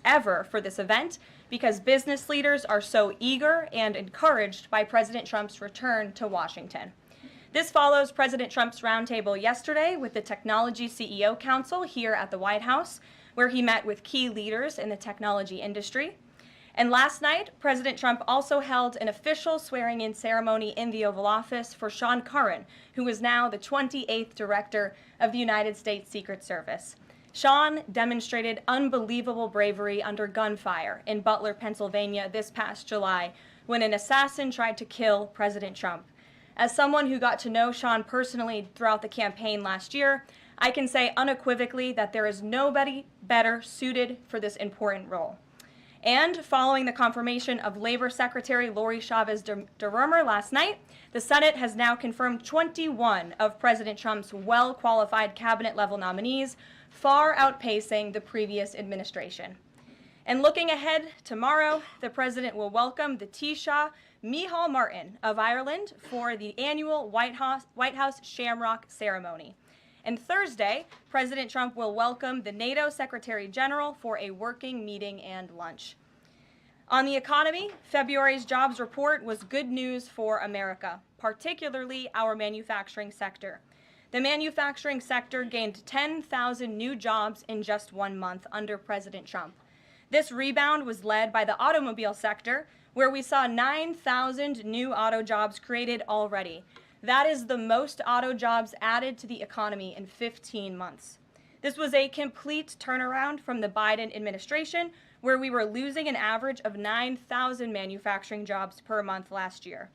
since ever for this event because business leaders are so eager and encouraged by President Trump's return to Washington. This follows President Trump's roundtable yesterday with the Technology CEO Council here at the White House, where he met with key leaders in the technology industry. And last night, President Trump also held an official swearing-in ceremony in the Oval Office for Sean Curran, who is now the 28th Director of the United States Secret Service. Sean demonstrated unbelievable bravery under gunfire in Butler, Pennsylvania this past July when an assassin tried to kill President Trump. As someone who got to know Sean personally throughout the campaign last year, I can say unequivocally that there is nobody better suited for this important role. And following the confirmation of Labor Secretary Lori Chavez DeRomer last night, the Senate has now confirmed 21 of President Trump's well-qualified cabinet-level nominees, far outpacing the previous administration. And looking ahead, tomorrow, the president will welcome the Taoiseach Micheál Martin of Ireland for the annual White House Shamrock ceremony. And Thursday, President Trump will welcome the NATO Secretary General for a working meeting and lunch. On the economy, February's jobs report was good news for America, particularly our manufacturing sector. The manufacturing sector gained 10,000 new jobs in just 1 month under President Trump. This rebound was led by the automobile sector, where we saw 9,000 new auto jobs created already. That is the most auto jobs added to the economy in 15 months. This was a complete turnaround from the Biden administration, where we were losing an average of 9,000 manufacturing jobs per month last year.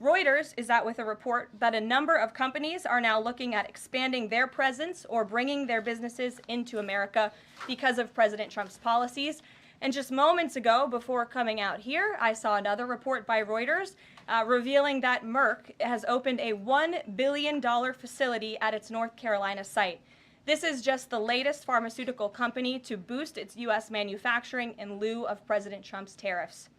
Reuters is out with a report that a number of companies are now looking at expanding their presence or bringing their businesses into America because of President Trump's policies. And just moments ago, before coming out here, I saw another report by Reuters revealing that Merck has opened a $1 billion facility at its North Carolina site. This is just the latest pharmaceutical company to boost its U.S. manufacturing in lieu of President Trump's tariffs.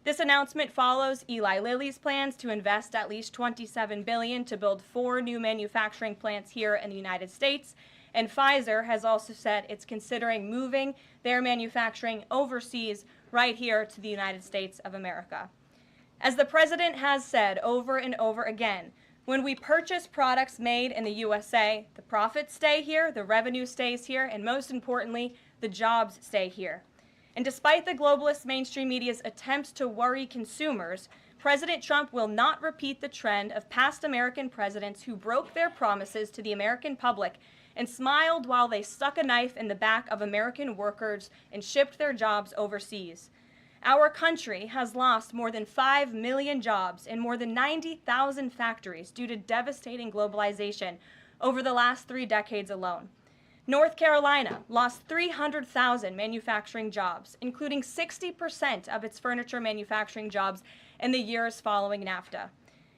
This announcement follows Eli Lilly's plans to invest at least $27 billion to build 4 new manufacturing plants here in the United States. And Pfizer has also said it's considering moving their manufacturing overseas right here to the United States of America. As the president has said over and over again, when we purchase products made in the USA, the profits stay here, the revenue stays here, and most importantly, the jobs stay here. And despite the globalist mainstream media's attempts to worry consumers, President Trump will not repeat the trend of past American presidents who broke their promises to the American public and smiled while they stuck a knife in the back of American workers and shipped their jobs overseas. Our country has lost more than 5 million jobs in more than 90,000 factories due to devastating globalization over the last 3 decades alone. North Carolina lost 300,000 manufacturing jobs, including 60% of its furniture manufacturing jobs in the years following NAFTA.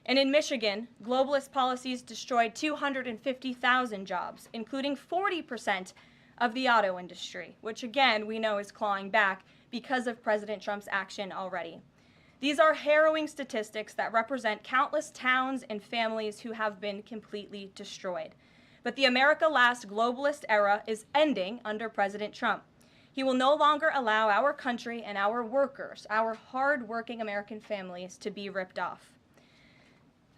And in Michigan, globalist policies destroyed 250,000 jobs, including 40% of the auto industry, which again we know is clawing back because of President Trump's action already. These are harrowing statistics that represent countless towns and families who have been completely destroyed. But the America Last globalist era is ending under President Trump. He will no longer allow our country and our workers, our hard-working American families, to be ripped off.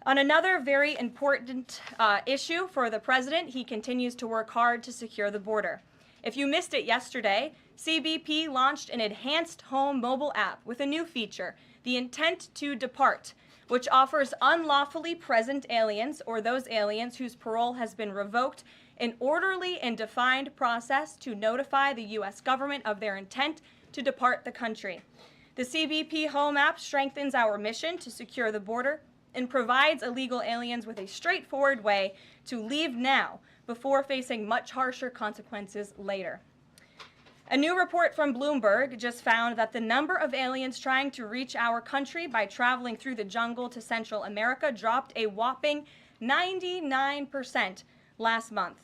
On another very important issue for the president, he continues to work hard to secure the border. If you missed it yesterday, CBP launched an enhanced home mobile app with a new feature, the Intent to Depart, which offers unlawfully present aliens or those aliens whose parole has been revoked an orderly and defined process to notify the U.S. government of their intent to depart the country. The CBP Home app strengthens our mission to secure the border and provides illegal aliens with a straightforward way to leave now before facing much harsher consequences later. A new report from Bloomberg just found that the number of aliens trying to reach our country by traveling through the jungle to Central America dropped a whopping 99% last month.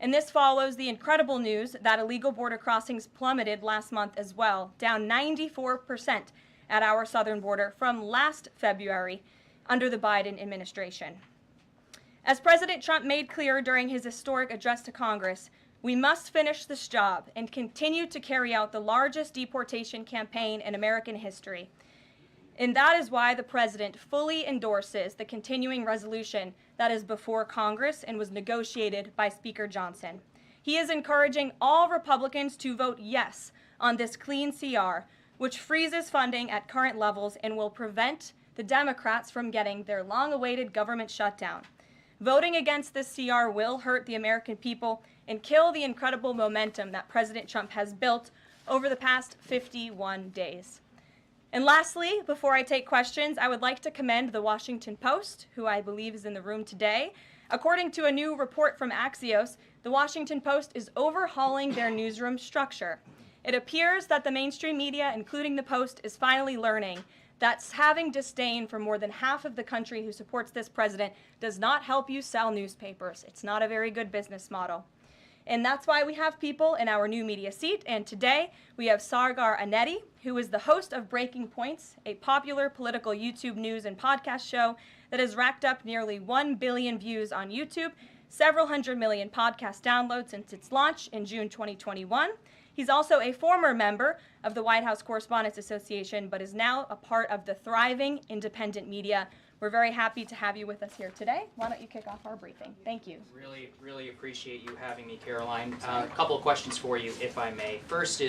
And this follows the incredible news that illegal border crossings plummeted last month as well, down 94% at our southern border from last February under the Biden administration. As President Trump made clear during his historic address to Congress, We must finish this job and continue to carry out the largest deportation campaign in American history. And that is why the President fully endorses the continuing resolution that is before Congress and was negotiated by Speaker Johnson. He is encouraging all Republicans to vote yes on this clean CR, which freezes funding at current levels and will prevent the Democrats from getting their long-awaited government shutdown. Voting against this CR will hurt the American people and kill the incredible momentum that President Trump has built over the past 51 days. And lastly, before I take questions, I would like to commend the Washington Post, who I believe is in the room today. According to a new report from Axios, the Washington Post is overhauling their newsroom structure. It appears that the mainstream media, including the Post, is finally learning that having disdain for more than half of the country who supports this president does not help you sell newspapers. It's not a very good business model. And that's why we have people in our new media seat. And today we have Sargar Anetti, who is the host of Breaking Points, a popular political YouTube news and podcast show that has racked up nearly 1 billion views on YouTube, several hundred million podcast downloads since its launch in June 2021. He's also a former member of the White House Correspondents Association, but is now a part of the thriving independent media. We're very happy to have you with us here today. Why don't you kick off our briefing? Thank you. Really appreciate you having me, Caroline. A couple of questions for you, if I may. First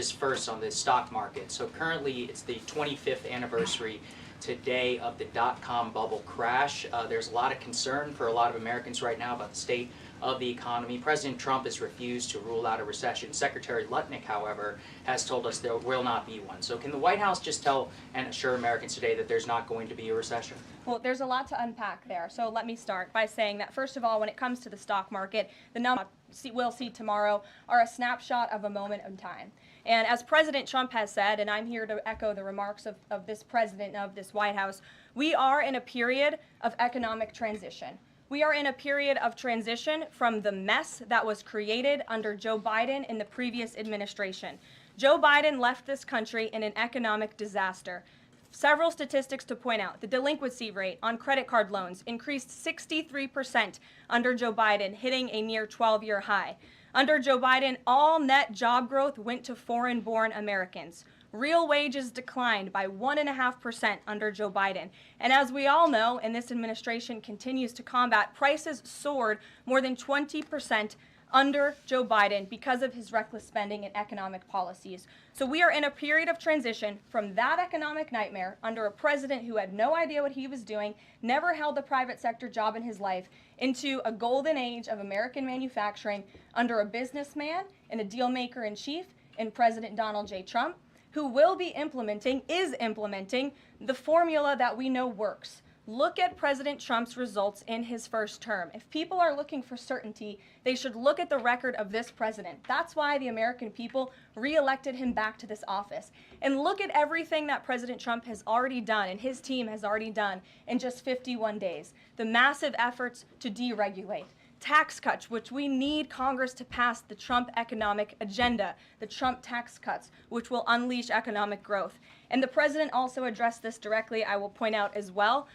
on the stock market. So currently it's the 25th anniversary today of the dot-com bubble crash. There's a lot of concern for a lot of Americans right now about the state of the economy. President Trump has refused to rule out a recession. Secretary Lutnick, however, has told us there will not be one. So can the White House just tell and assure Americans today that there's not going to be a recession? Well, there's a lot to unpack there. So let me start by saying that, first of all, when it comes to the stock market, the numbers we'll see tomorrow are a snapshot of a moment in time. And as President Trump has said, and I'm here to echo the remarks of this president of this White House, we are in a period of economic transition. We are in a period of transition from the mess that was created under Joe Biden in the previous administration. Joe Biden left this country in an economic disaster. Several statistics to point out. The delinquency rate on credit card loans increased 63% under Joe Biden, hitting a near 12-year high. Under Joe Biden, all net job growth went to foreign-born Americans. Real wages declined by 1.5% under Joe Biden. And as we all know, and this administration continues to combat, prices soared more than 20% under Joe Biden because of his reckless spending and economic policies. So we are in a period of transition from that economic nightmare under a president who had no idea what he was doing, never held a private sector job in his life, into a golden age of American manufacturing under a businessman and a deal maker in chief in President Donald J. Trump, who is implementing the formula that we know works. Look at President Trump's results in his first term. If people are looking for certainty, they should look at the record of this president. That's why the American people re-elected him back to this office. And look at everything that President Trump has already done and his team has already done in just 51 days. The massive efforts to deregulate, tax cuts, which we need Congress to pass the Trump economic agenda, the Trump tax cuts, which will unleash economic growth. And the president also addressed this directly, I will point out as well,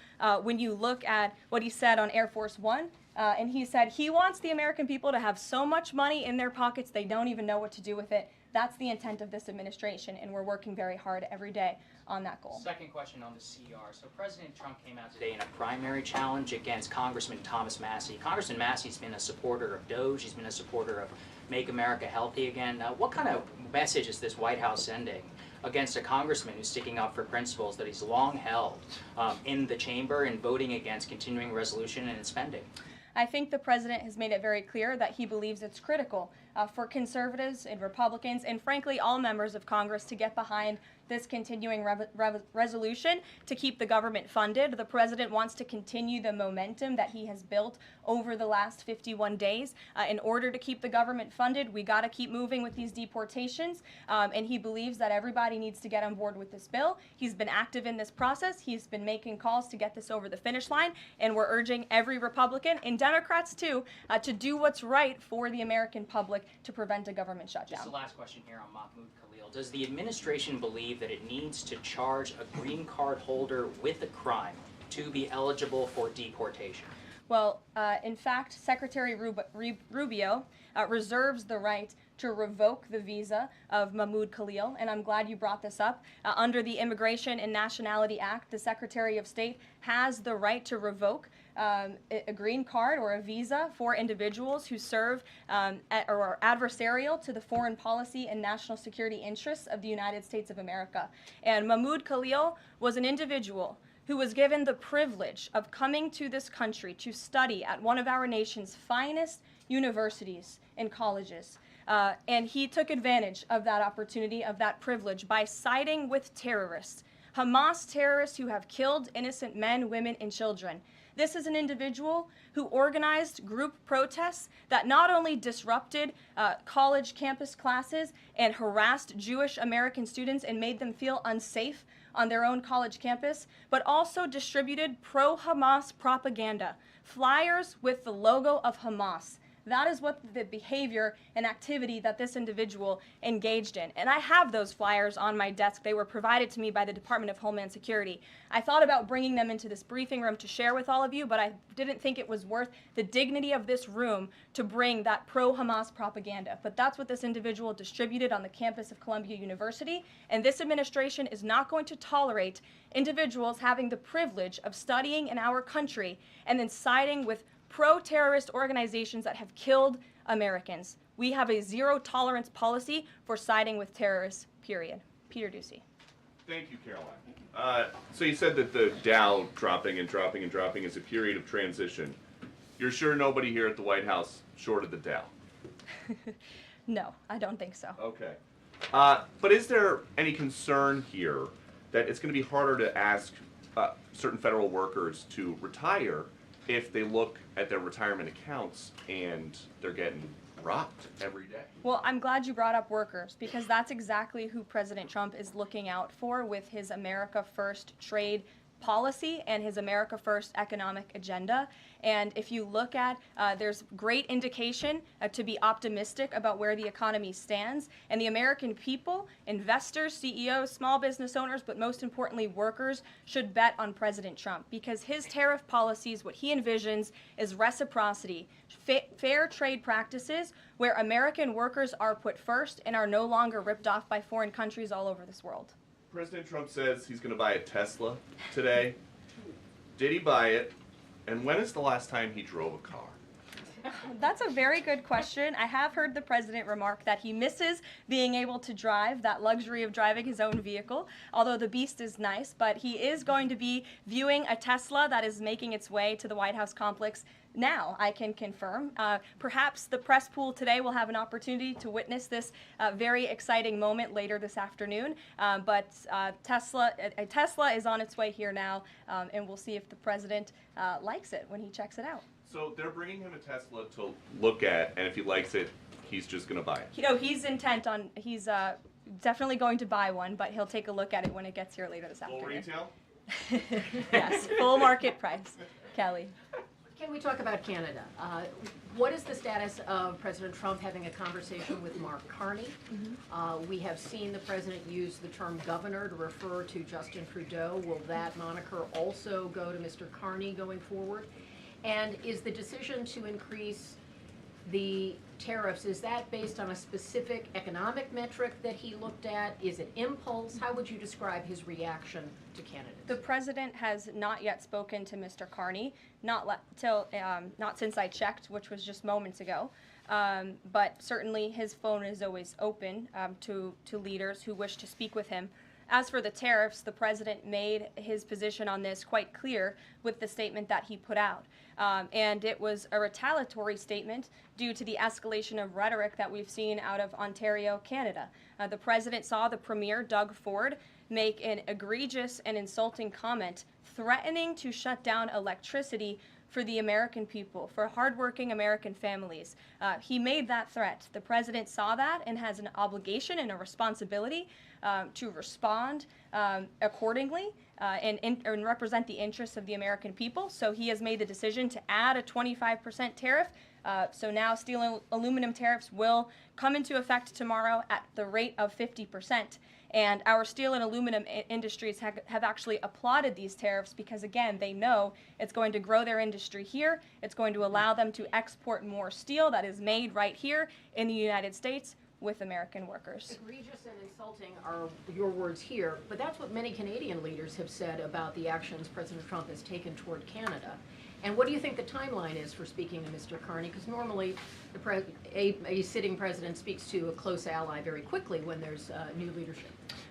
when you look at what he said on Air Force One. And he said he wants the American people to have so much money in their pockets they don't even know what to do with it. That's the intent of this administration, and we're working very hard every day on that goal. Second question on the CR. So President Trump came out today in a primary challenge against Congressman Thomas Massie. Congressman Massie's been a supporter of DOGE. He's been a supporter of Make America Healthy Again. What kind of message is this White House sending against a congressman who's sticking up for principles that he's long held in the chamber and voting against continuing resolution and spending? I think the president has made it very clear that he believes it's critical for conservatives and Republicans and frankly all members of Congress to get behind this continuing resolution to keep the government funded. The president wants to continue the momentum that he has built over the last 51 days. In order to keep the government funded, we got to keep moving with these deportations, and he believes that everybody needs to get on board with this bill. He's been active in this process. He's been making calls to get this over the finish line, and we're urging every Republican and Democrats too to do what's right for the American public to prevent a government shutdown. Just the last question here on Mahmoud Khalil. Does the administration believe that it needs to charge a green card holder with a crime to be eligible for deportation? Well, in fact, Secretary Rubio reserves the right to revoke the visa of Mahmoud Khalil, and I'm glad you brought this up. Under the Immigration and Nationality Act, the Secretary of State has the right to revoke a green card or a visa for individuals who serve or are adversarial to the foreign policy and national security interests of the United States of America. And Mahmoud Khalil was an individual who was given the privilege of coming to this country to study at one of our nation's finest universities and colleges. And he took advantage of that opportunity, of that privilege, by siding with terrorists, Hamas terrorists who have killed innocent men, women, and children. This is an individual who organized group protests that not only disrupted college campus classes and harassed Jewish American students and made them feel unsafe on their own college campus, but also distributed pro-Hamas propaganda, flyers with the logo of Hamas. That is what the behavior and activity that this individual engaged in. And I have those flyers on my desk. They were provided to me by the Department of Homeland Security. I thought about bringing them into this briefing room to share with all of you, but I didn't think it was worth the dignity of this room to bring that pro-Hamas propaganda. But that's what this individual distributed on the campus of Columbia University. And this administration is not going to tolerate individuals having the privilege of studying in our country and then siding with pro-terrorist organizations that have killed Americans. We have a zero-tolerance policy for siding with terrorists, period. Peter Ducey. Thank you, Caroline. So you said that the Dow dropping and dropping and dropping is a period of transition. You're sure nobody here at the White House shorted the Dow? No, I don't think so. Okay. But is there any concern here that it's going to be harder to ask certain federal workers to retire if they look at their retirement accounts and they're getting robbed every day? Well, I'm glad you brought up workers, because that's exactly who President Trump is looking out for with his America First trade policy and his America First economic agenda. And if you look at, there's great indication to be optimistic about where the economy stands. And the American people, investors, CEOs, small business owners, but most importantly workers, should bet on President Trump, because his tariff policies, what he envisions is reciprocity, fair trade practices where American workers are put first and are no longer ripped off by foreign countries all over this world. President Trump says he's going to buy a Tesla today. Did he buy it? And when is the last time he drove a car? That's a very good question. I have heard the president remark that he misses being able to drive, that luxury of driving his own vehicle, although the beast is nice. But he is going to be viewing a Tesla that is making its way to the White House complex now, I can confirm. Perhaps the press pool today will have an opportunity to witness this very exciting moment later this afternoon. But a Tesla is on its way here now, and we'll see if the president likes it when he checks it out. So they're bringing him a Tesla to look at, and if he likes it, he's just going to buy it. You know, he's intent on, he's definitely going to buy one, but he'll take a look at it when it gets here later this Full afternoon. retail? Yes, full market price. Kelly. Can we talk about Canada? What is the status of President Trump having a conversation with Mark Carney? We have seen the president use the term governor to refer to Justin Trudeau. Will that moniker also go to Mr. Carney going forward? And is the decision to increase the tariffs, is that based on a specific economic metric that he looked at? Is it impulse? How would you describe his reaction to candidates? The president has not yet spoken to Mr. Carney, not since I checked, which was just moments ago. But certainly his phone is always open to leaders who wish to speak with him. As for the tariffs, the president made his position on this quite clear with the statement that he put out. And it was a retaliatory statement due to the escalation of rhetoric that we've seen out of Ontario, Canada. The president saw the premier, Doug Ford, make an egregious and insulting comment threatening to shut down electricity for the American people, for hardworking American families. He made that threat. The president saw that and has an obligation and a responsibility to respond accordingly and represent the interests of the American people. So he has made the decision to add a 25% tariff. So now steel and aluminum tariffs will come into effect tomorrow at the rate of 50%. And our steel and aluminum industries have actually applauded these tariffs because, again, they know it's going to grow their industry here. It's going to allow them to export more steel that is made right here in the United States with American workers. Egregious and insulting are your words here, but that's what many Canadian leaders have said about the actions President Trump has taken toward Canada. And what do you think the timeline is for speaking to Mr. Carney? Because normally a sitting president speaks to a close ally very quickly when there's new leadership.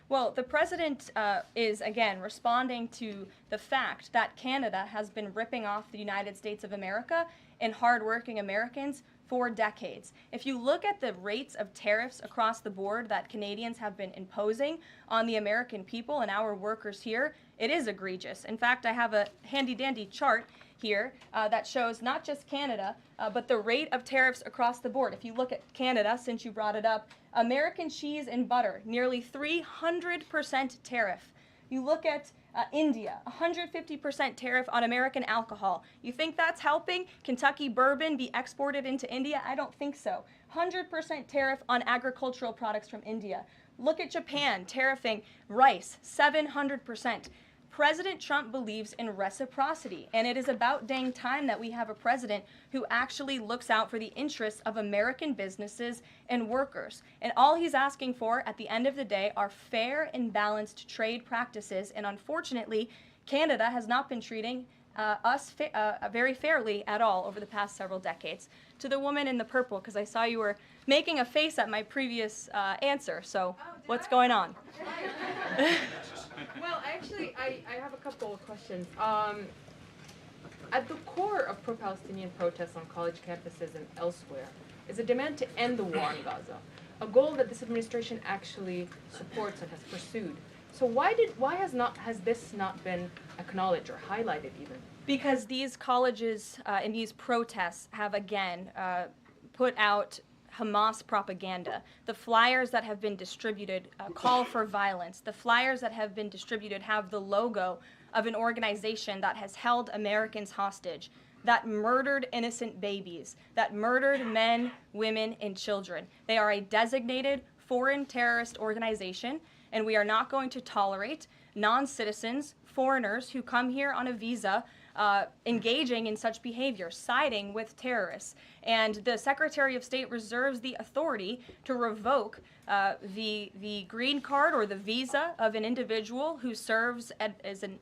Well, the president is, again, responding to the fact that Canada has been ripping off the United States of America and hardworking Americans for decades. If you look at the rates of tariffs across the board that Canadians have been imposing on the American people and our workers here, it is egregious. In fact, I have a handy-dandy chart here that shows not just Canada, but the rate of tariffs across the board. If you look at Canada, since you brought it up, American cheese and butter, nearly 300% tariff. You look at India, 150% tariff on American alcohol. You think that's helping Kentucky bourbon be exported into India? I don't think so. 100% tariff on agricultural products from India. Look at Japan, tariffing rice, 700%. President Trump believes in reciprocity, and it is about dang time that we have a president who actually looks out for the interests of American businesses and workers. And all he's asking for at the end of the day are fair and balanced trade practices, and unfortunately, Canada has not been treating us very fairly at all over the past several decades. To the woman in the purple, because I saw you were making a face at my previous answer, so what's going on? Well, actually, I have a couple of questions. At the core of pro-Palestinian protests on college campuses and elsewhere is a demand to end the war in Gaza, a goal that this administration actually supports and has pursued. So why has this not been acknowledged or highlighted even? Because these colleges and these protests have again put out Hamas propaganda. The flyers that have been distributed call for violence. The flyers that have been distributed have the logo of an organization that has held Americans hostage, that murdered innocent babies, that murdered men, women, and children. They are a designated foreign terrorist organization, and we are not going to tolerate non-citizens, foreigners who come here on a visa engaging in such behavior, siding with terrorists. And the Secretary of State reserves the authority to revoke the green card or the visa of an individual who serves as an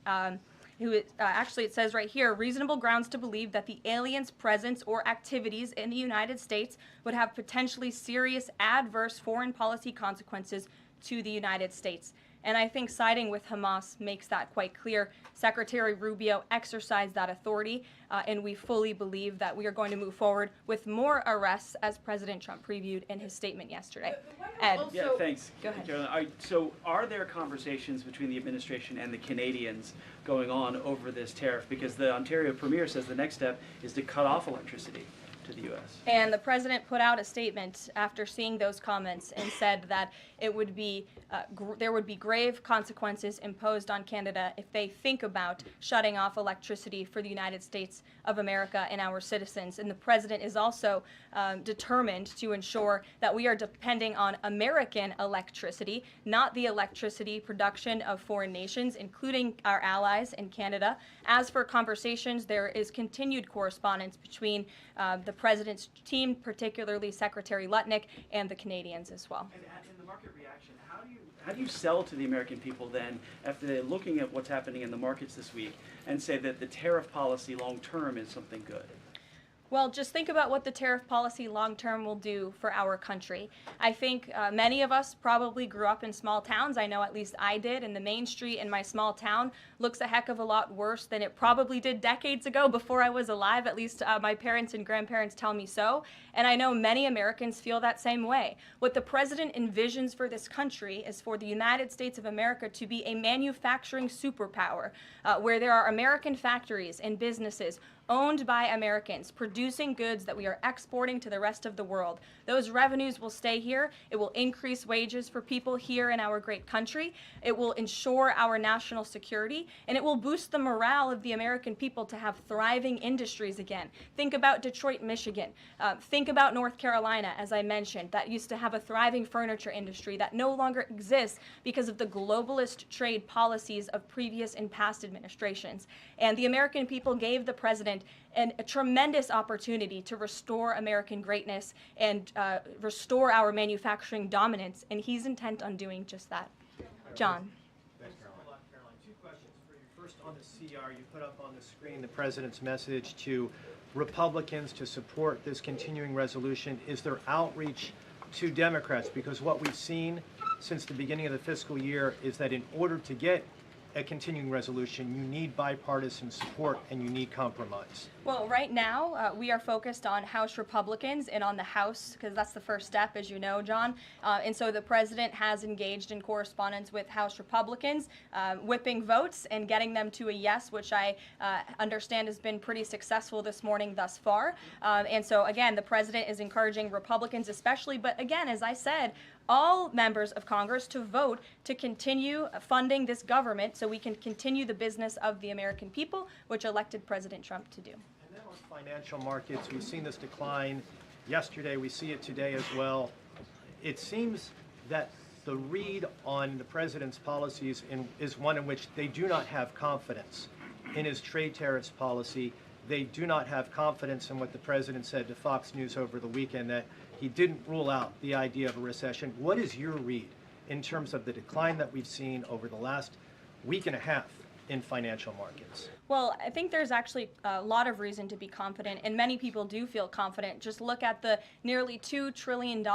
actually it says right here, reasonable grounds to believe that the alien's presence or activities in the United States would have potentially serious adverse foreign policy consequences to the United States. And I think siding with Hamas makes that quite clear. Secretary Rubio exercised that authority, and we fully believe that we are going to move forward with more arrests, as President Trump previewed in his statement yesterday. Ed. Yeah, thanks. Go ahead. Carolyn. So are there conversations between the administration and the Canadians going on over this tariff? Because the Ontario Premier says the next step is to cut off electricity to the U.S. And the president put out a statement after seeing those comments and said that it would be there would be grave consequences imposed on Canada if they think about shutting off electricity for the United States of America and our citizens. And the president is also determined to ensure that we are depending on American electricity, not the electricity production of foreign nations, including our allies in Canada. As for conversations, there is continued correspondence between the president's team, particularly Secretary Lutnick, and the Canadians as well. And in the market reaction, how do you sell to the American people then, after they're looking at what's happening in the markets this week, and say that the tariff policy long term is something good? Well, just think about what the tariff policy long-term will do for our country. I think many of us probably grew up in small towns. I know at least I did, and the main street in my small town looks a heck of a lot worse than it probably did decades ago before I was alive. At least my parents and grandparents tell me so. And I know many Americans feel that same way. What the president envisions for this country is for the United States of America to be a manufacturing superpower where there are American factories and businesses owned by Americans, producing goods that we are exporting to the rest of the world. Those revenues will stay here. It will increase wages for people here in our great country. It will ensure our national security, and it will boost the morale of the American people to have thriving industries again. Think about Detroit, Michigan. Think about North Carolina, as I mentioned, that used to have a thriving furniture industry that no longer exists because of the globalist trade policies of previous and past administrations. And the American people gave the president a tremendous opportunity to restore American greatness and restore our manufacturing dominance, and he's intent on doing just that. John. Thanks, Caroline. Two questions for you. First, on the CR, you put up on the screen the president's message to Republicans to support this continuing resolution. Is there outreach to Democrats? Because what we've seen since the beginning of the fiscal year is that in order to get a continuing resolution, you need bipartisan support and you need compromise. Well, right now, we are focused on House Republicans and on the House, because that's the first step, as you know, John. And so the president has engaged in correspondence with House Republicans, whipping votes and getting them to a yes, which I understand has been pretty successful this morning thus far. And so, again, the president is encouraging Republicans especially, but again, as I said, all members of Congress to vote to continue funding this government so we can continue the business of the American people, which elected President Trump to do. And then on financial markets, we've seen this decline yesterday. We see it today as well. It seems that the read on the president's policies is one in which they do not have confidence in his trade tariffs policy. They do not have confidence in what the president said to Fox News over the weekend, that he didn't rule out the idea of a recession. What is your read in terms of the decline that we've seen over the last week and a half in financial markets? Well, I think there's actually a lot of reason to be confident, and many people do feel confident. Just look at the nearly $2 trillion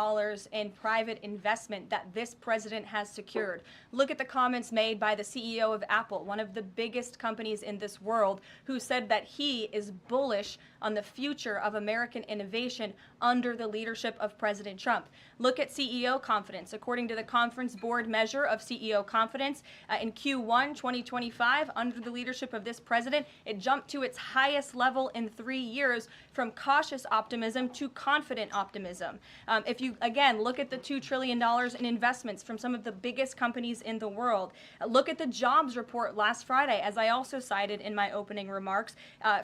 in private investment that this president has secured. Look at the comments made by the CEO of Apple, one of the biggest companies in this world, who said that he is bullish on the future of American innovation under the leadership of President Trump. Look at CEO confidence. According to the Conference Board measure of CEO confidence, in Q1 2025, under the leadership of this president, it jumped to its highest level in 3 years, from cautious optimism to confident optimism. If you, again, look at the $2 trillion in investments from some of the biggest companies in the world, look at the jobs report last Friday, as I also cited in my opening remarks.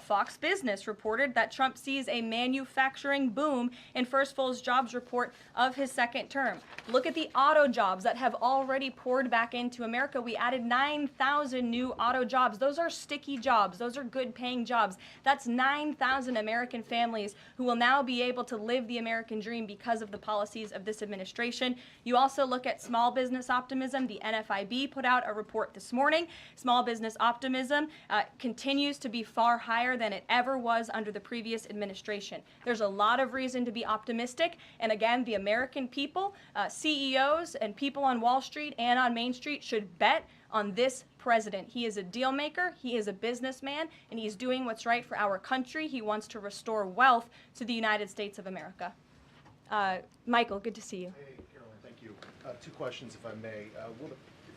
Fox Business reported that Trump sees a manufacturing boom in first full jobs report of his second term. Look at the auto jobs that have already poured back into America. We added 9,000 new auto jobs. Those are sticky jobs. Those are good paying jobs. That's 9,000 American families who will now be able to live the American dream because of the policies of this administration. You also look at small business optimism. The NFIB put out a report this morning. Small business optimism continues to be far higher than it ever was under the previous administration. There's a lot of reason to be optimistic. And again, the American people, CEOs and people on Wall Street and on Main Street should bet on this president. He is a deal maker, he is a businessman, and he's doing what's right for our country. He wants to restore wealth to the United States of America. Michael, good to see you. Hey, Caroline, thank you. Two questions, if I may.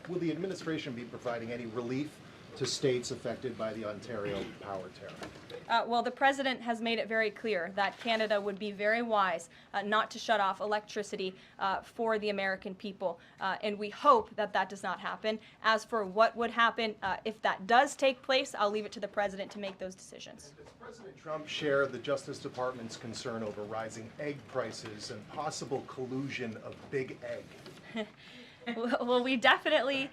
Will the administration be providing any relief to states affected by the Ontario power tariff? Well, the president has made it very clear that Canada would be very wise not to shut off electricity for the American people, and we hope that that does not happen. As for what would happen if that does take place, I'll leave it to the president to make those decisions. Does President Trump share the Justice Department's concern over rising egg prices and possible collusion of big egg? Well, we definitely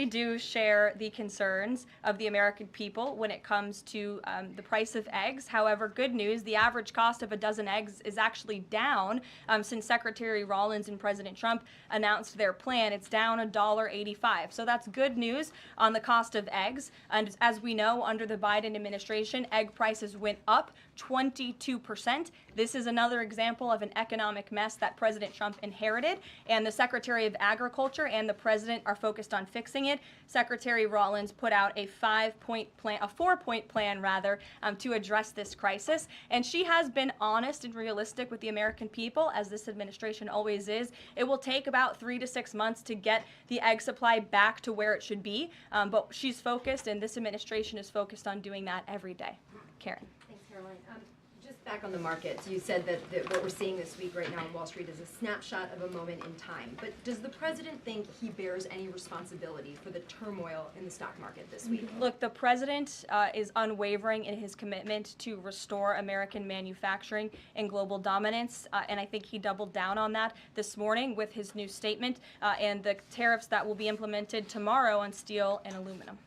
do share the concerns of the American people when it comes to the price of eggs. However, good news, the average cost of a dozen eggs is actually down since Secretary Rollins and President Trump announced their plan. It's down $1.85. So that's good news on the cost of eggs. And as we know, under the Biden administration, egg prices went up 22%. This is another example of an economic mess that President Trump inherited, and the Secretary of Agriculture and the president are focused on fixing it. Secretary Rollins put out a 4-point plan rather, to address this crisis. And she has been honest and realistic with the American people, as this administration always is. It will take about 3 to 6 months to get the egg supply back to where it should be. But she's focused, and this administration is focused on doing that every day. Karen. Thanks, Caroline. Just back on the markets, you said that what we're seeing this week right now on Wall Street is a snapshot of a moment in time. But does the president think he bears any responsibility for the turmoil in the stock market this week? Look, the president is unwavering in his commitment to restore American manufacturing and global dominance, and I think he doubled down on that this morning with his new statement and the tariffs that will be implemented tomorrow on steel and aluminum.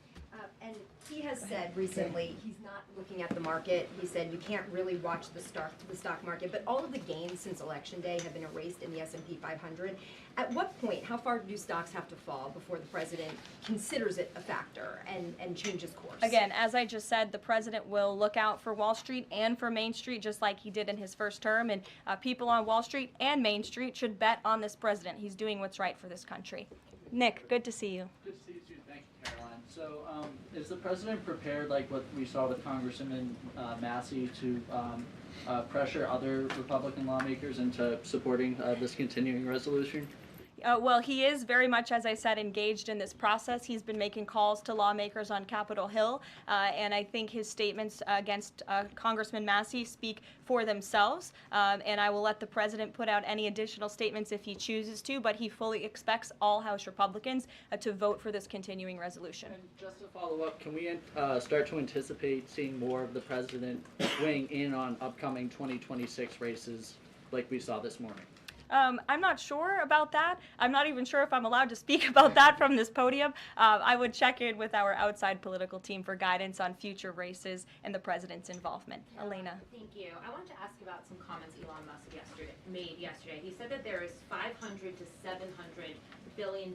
And he has said recently he's not looking at the market. He said you can't really watch the stock market, but all of the gains since Election Day have been erased in the S&P 500. At what point, how far do stocks have to fall before the president considers it a factor and changes course? Again, as I just said, the president will look out for Wall Street and for Main Street, just like he did in his first term, and people on Wall Street and Main Street should bet on this president. He's doing what's right for this country. Nick, good to see you. Good to see you too. Thank you, Caroline. So, is the president prepared, like what we saw with Congressman Massey, to pressure other Republican lawmakers into supporting this continuing resolution? Well, he is very much, as I said, engaged in this process. He's been making calls to lawmakers on Capitol Hill, and I think his statements against Congressman Massey speak for themselves, and I will let the president put out any additional statements if he chooses to, but he fully expects all House Republicans to vote for this continuing resolution. And just to follow up, can we start to anticipate seeing more of the president weighing in on upcoming 2026 races like we saw this morning? I'm not sure about that. I'm not even sure if I'm allowed to speak about that from this podium. I would check in with our outside political team for guidance on future races and the president's involvement. Elena. Thank you. I wanted to ask about some comments Elon Musk made yesterday. He said that there is $500 to $700 billion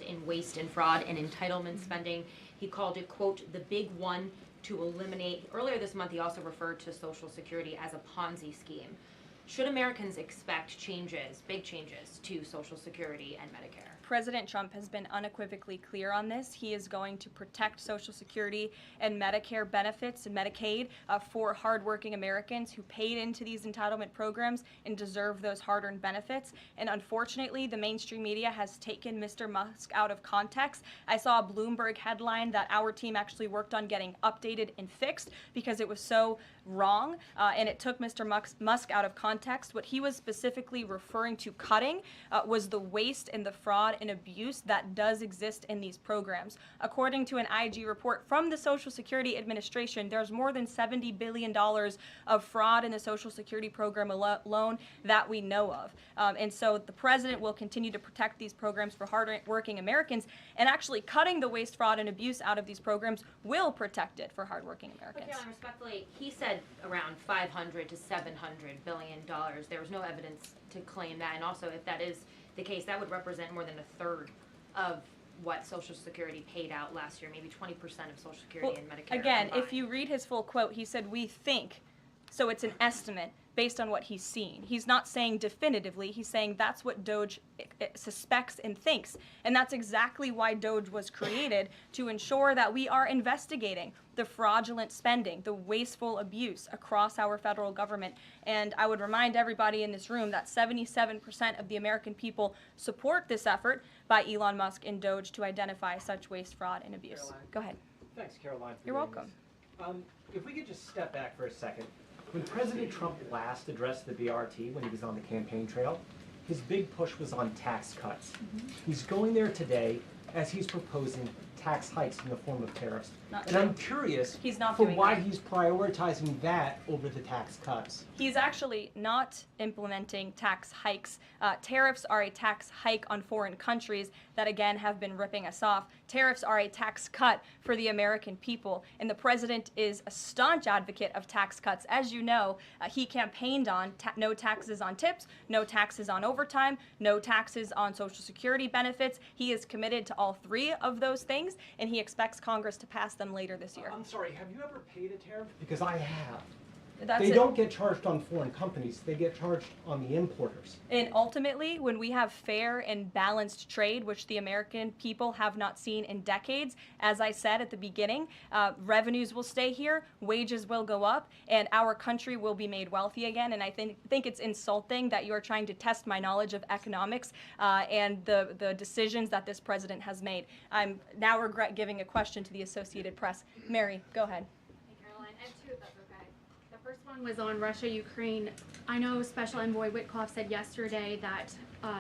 in waste and fraud and entitlement spending. He called it, quote, the big one to eliminate. Earlier this month, he also referred to Social Security as a Ponzi scheme. Should Americans expect changes, big changes, to Social Security and Medicare? President Trump has been unequivocally clear on this. He is going to protect Social Security and Medicare benefits and Medicaid for hardworking Americans who paid into these entitlement programs and deserve those hard-earned benefits. And unfortunately, the mainstream media has taken Mr. Musk out of context. I saw a Bloomberg headline that our team actually worked on getting updated and fixed because it was so wrong, and it took Mr. Musk out of context. What he was specifically referring to cutting was the waste and the fraud and abuse that does exist in these programs. According to an IG report from the Social Security Administration, there's more than $70 billion of fraud in the Social Security program alone that we know of. And so the president will continue to protect these programs for hardworking Americans, and actually cutting the waste, fraud, and abuse out of these programs will protect it for hardworking Americans. But Caroline, respectfully, he said around $500 to $700 billion. There was no evidence to claim that, and also if that is the case, that would represent more than a third of what Social Security paid out last year, maybe 20% of Social Security and Medicare. Again, combined. if you read his full quote, he said, "We think," so it's an estimate based on what he's seen. He's not saying definitively, he's saying that's what DOJ suspects and thinks. And that's exactly why DOJ was created, to ensure that we are investigating the fraudulent spending, the wasteful abuse across our federal government. And I would remind everybody in this room that 77% of the American people support this effort by Elon Musk and DOJ to identify such waste, fraud, and abuse. Caroline. Go ahead. Thanks, Caroline. You're welcome. If we could just step back for a second. When President Trump last addressed the BRT when he was on the campaign trail, his big push was on tax cuts. Mm-hmm. He's going there today as he's proposing tax hikes in the form of tariffs. Not and I'm curious He's not for doing why that. he's prioritizing that over the tax cuts. He's actually not implementing tax hikes. Tariffs are a tax hike on foreign countries that, again, have been ripping us off. Tariffs are a tax cut for the American people, and the president is a staunch advocate of tax cuts. As you know, he campaigned on no taxes on tips, no taxes on overtime, no taxes on Social Security benefits. He is committed to all three of those things, and he expects Congress to pass them later this year. I'm sorry, have you ever paid a tariff? Because I have. That's They it. don't get charged on foreign companies, they get charged on the importers. And ultimately, when we have fair and balanced trade, which the American people have not seen in decades, as I said at the beginning, revenues will stay here, wages will go up, and our country will be made wealthy again. And I think it's insulting that you are trying to test my knowledge of economics and the decisions that this president has made. I'm now regret giving a question to the Associated Press. Mary, go ahead. Hey, Caroline. I have two, if that's okay. The first one was on Russia, Ukraine. I know Special Envoy Witkoff said yesterday that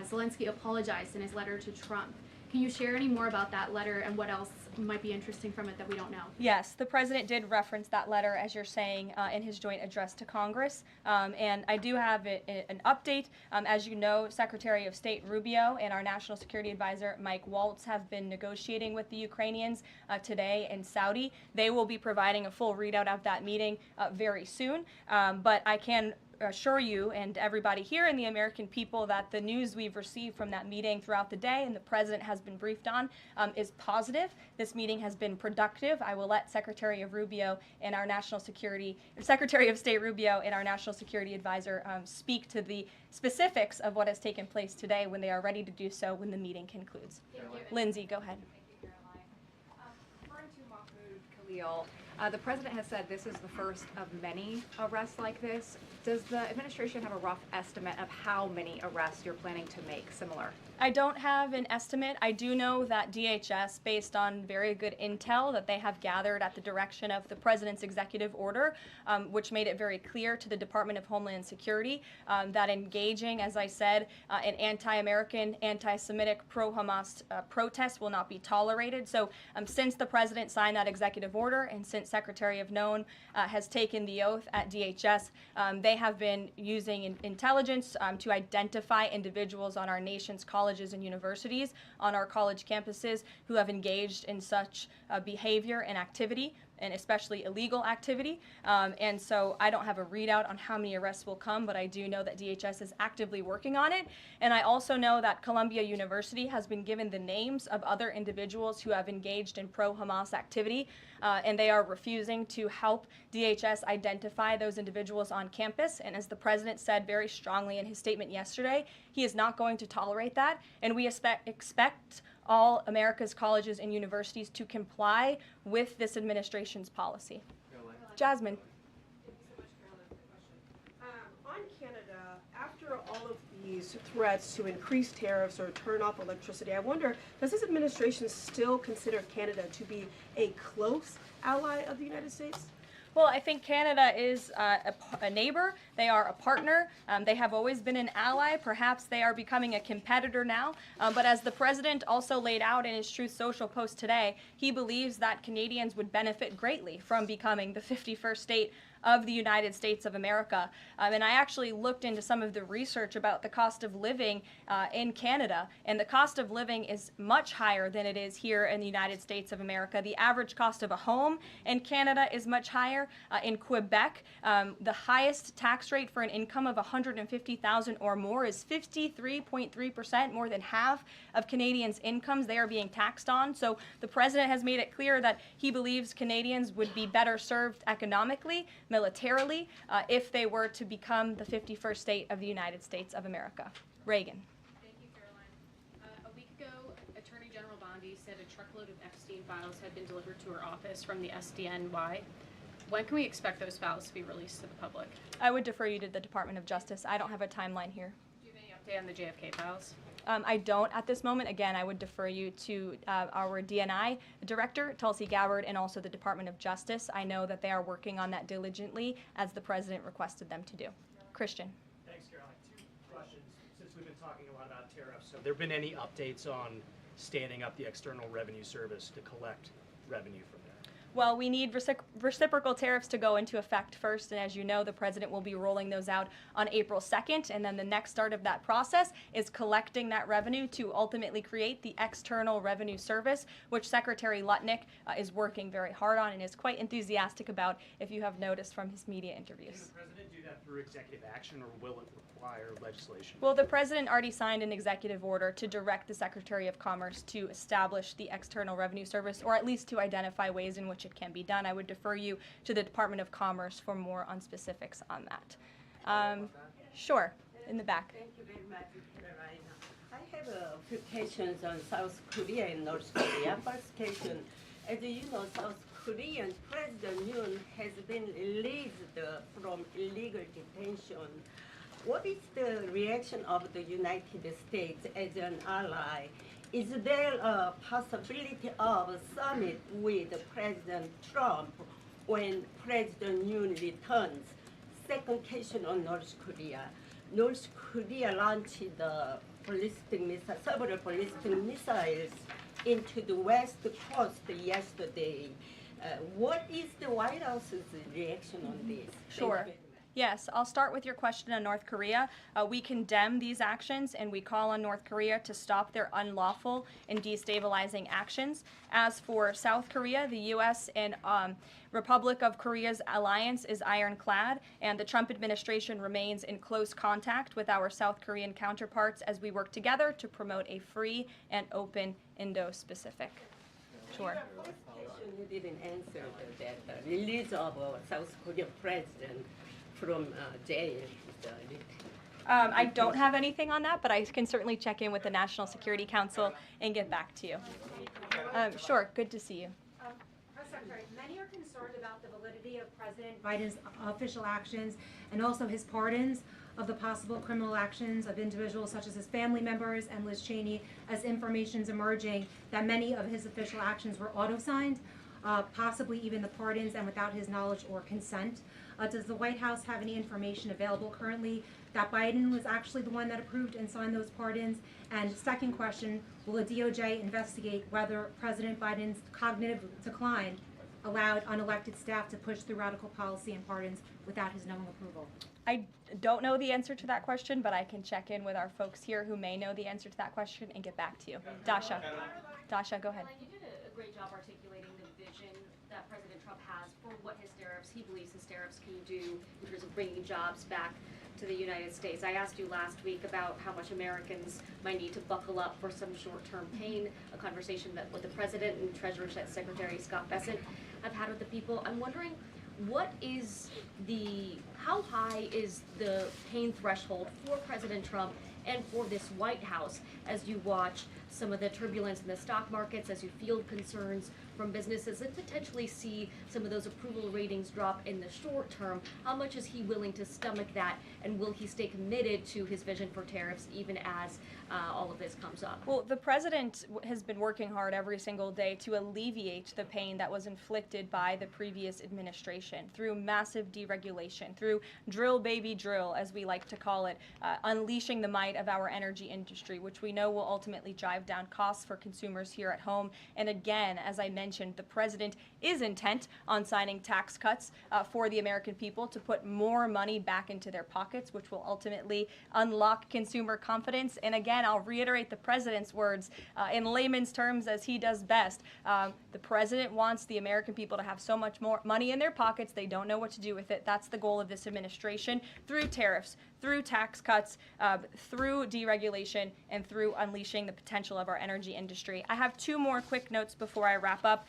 Zelensky apologized in his letter to Trump. Can you share any more about that letter and what else might be interesting from it that we don't know? Yes, the president did reference that letter, as you're saying, in his joint address to Congress. And I do have an update. As you know, Secretary of State Rubio and our National Security Advisor Mike Waltz have been negotiating with the Ukrainians today in Saudi. They will be providing a full readout of that meeting very soon. But I can assure you and everybody here and the American people that the news we've received from that meeting throughout the day and the president has been briefed on is positive. This meeting has been productive. I will let Secretary of State Rubio and our National Security Advisor speak to the specifics of what has taken place today when they are ready to do so when the meeting concludes. Lindsay, go ahead. Thank you, Caroline. Referring to Mahmoud Khalil, the president has said this is the first of many arrests like this. Does the administration have a rough estimate of how many arrests you're planning to make similar? I don't have an estimate. I do know that DHS, based on very good intel that they have gathered at the direction of the president's executive order, which made it very clear to the Department of Homeland Security that engaging, as I said, in anti-American, anti-Semitic, pro-Hamas protests will not be tolerated. So since the president signed that executive order and since Secretary of Known has taken the oath at DHS, they have been using intelligence to identify individuals on our nation's colleges and universities, on our college campuses, who have engaged in such behavior and activity, and especially illegal activity. And so I don't have a readout on how many arrests will come, but I do know that DHS is actively working on it. And I also know that Columbia University has been given the names of other individuals who have engaged in pro-Hamas activity, and they are refusing to help DHS identify those individuals on campus. And as the president said very strongly in his statement yesterday, he is not going to tolerate that, and we expect all America's colleges and universities to comply with this administration's policy. Jasmine. Thank you so much, Carolyn, for the question. On Canada, after all of these threats to increase tariffs or turn off electricity, I wonder, does this administration still consider Canada to be a close ally of the United States? Well, I think Canada is a neighbor. They are a partner. They have always been an ally. Perhaps they are becoming a competitor now. But as the president also laid out in his Truth Social post today, he believes that Canadians would benefit greatly from becoming the 51st state of the United States of America. And I actually looked into some of the research about the cost of living in Canada, and the cost of living is much higher than it is here in the United States of America. The average cost of a home in Canada is much higher. In Quebec, the highest tax rate for an income of $150,000 or more is 53.3%, more than half of Canadians' incomes they are being taxed on. So the president has made it clear that he believes Canadians would be better served economically, militarily, if they were to become the 51st state of the United States of America. Reagan. Thank you, Caroline. A week ago, Attorney General Bondi said a truckload of Epstein files had been delivered to her office from the SDNY. When can we expect those files to be released to the public? I would defer you to the Department of Justice. I don't have a timeline here. Do you have any update on the JFK files? I don't at this moment. Again, I would defer you to our DNI director, Tulsi Gabbard, and also the Department of Justice. I know that they are working on that diligently, as the president requested them to do. Christian. Thanks, Caroline. Two questions. Since we've been talking a lot about tariffs, have there been any updates on standing up the External Revenue Service to collect revenue from there? Well, we need reciprocal tariffs to go into effect first, and as you know, the president will be rolling those out on April 2nd, and then the next start of that process is collecting that revenue to ultimately create the External Revenue Service, which Secretary Lutnick is working very hard on and is quite enthusiastic about, if you have noticed from his media interviews. Can the president do that through executive action, or will it require legislation? Well, the president already signed an executive order to direct the Secretary of Commerce to establish the External Revenue Service, or at least to identify ways in which much it can be done. I would defer you to the Department of Commerce for more on specifics on that. Sure, in the back. Thank you very much, Carolina. I have a few questions on South Korea and North Korea. First question, as you know, South Korean President Yoon has been released from illegal detention. What is the reaction of the United States as an ally? Is there a possibility of a summit with President Trump when President Yoon returns? Second question on North Korea. North Korea launched the several ballistic missiles into the West Coast yesterday. What is the White House's reaction on this? Sure. Yes, I'll start with your question on North Korea. We condemn these actions and we call on North Korea to stop their unlawful and destabilizing actions. As for South Korea, the U.S. and Republic of Korea's alliance is ironclad, and the Trump administration remains in close contact with our South Korean counterparts as we work together to promote a free and open Indo-Pacific. Sure. You didn't answer that release of South Korean president from jail. I don't have anything on that, but I can certainly check in with the National Security Council and get back to you. Sure, good to see you. Press Secretary, many are concerned about the validity of President Biden's official actions and also his pardons of the possible criminal actions of individuals such as his family members and Liz Cheney, as information is emerging that many of his official actions were auto-signed, possibly even the pardons and without his knowledge or consent. Does the White House have any information available currently that Biden was actually the one that approved and signed those pardons? And second question, will the DOJ investigate whether President Biden's cognitive decline allowed unelected staff to push through radical policy and pardons without his knowing approval? I don't know the answer to that question, but I can check in with our folks here who may know the answer to that question and get back to you. Dasha, go ahead. You did a great job articulating the vision that President Trump has for what he believes his tariffs can do in terms of bringing jobs back to the United States. I asked you last week about how much Americans might need to buckle up for some short-term pain, a conversation that with the President and Treasury Secretary Scott Bessent have had with the people. I'm wondering, how high is the pain threshold for President Trump and for this White House as you watch some of the turbulence in the stock markets, as you field concerns from businesses and potentially see some of those approval ratings drop in the short term? How much is he willing to stomach that, and will he stay committed to his vision for tariffs even as all of this comes up? Well, the president has been working hard every single day to alleviate the pain that was inflicted by the previous administration through massive deregulation, through drill baby drill, as we like to call it, unleashing the might of our energy industry, which we know will ultimately drive down costs for consumers here at home. And again, as I mentioned, the president is intent on signing tax cuts for the American people to put more money back into their pockets, which will ultimately unlock consumer confidence. And again, I'll reiterate the president's words in layman's terms as he does best. The president wants the American people to have so much more money in their pockets, they don't know what to do with it. That's the goal of this administration, through tariffs, through tax cuts, through deregulation, and through unleashing the potential of our energy industry. I have two more quick notes before I wrap up.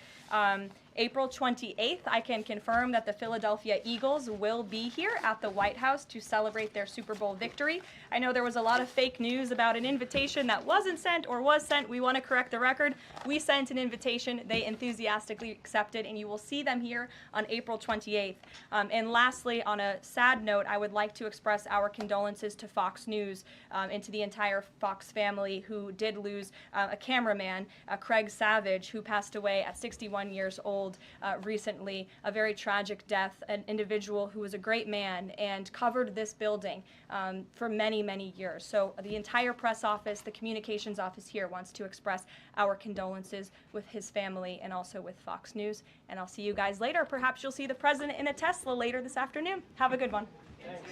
April 28th, I can confirm that the Philadelphia Eagles will be here at the White House to celebrate their Super Bowl victory. I know there was a lot of fake news about an invitation that wasn't sent or was sent. We want to correct the record. We sent an invitation. They enthusiastically accepted, and you will see them here on April 28th. And lastly, on a sad note, I would like to express our condolences to Fox News and to the entire Fox family who did lose a cameraman, Craig Savage, who passed away at 61 years old recently. A very tragic death, an individual who was a great man and covered this building for many, many years. So the entire press office, the communications office here wants to express our condolences with his family and also with Fox News. And I'll see you guys later. Perhaps you'll see the president in a Tesla later this afternoon. Have a good one. Thanks.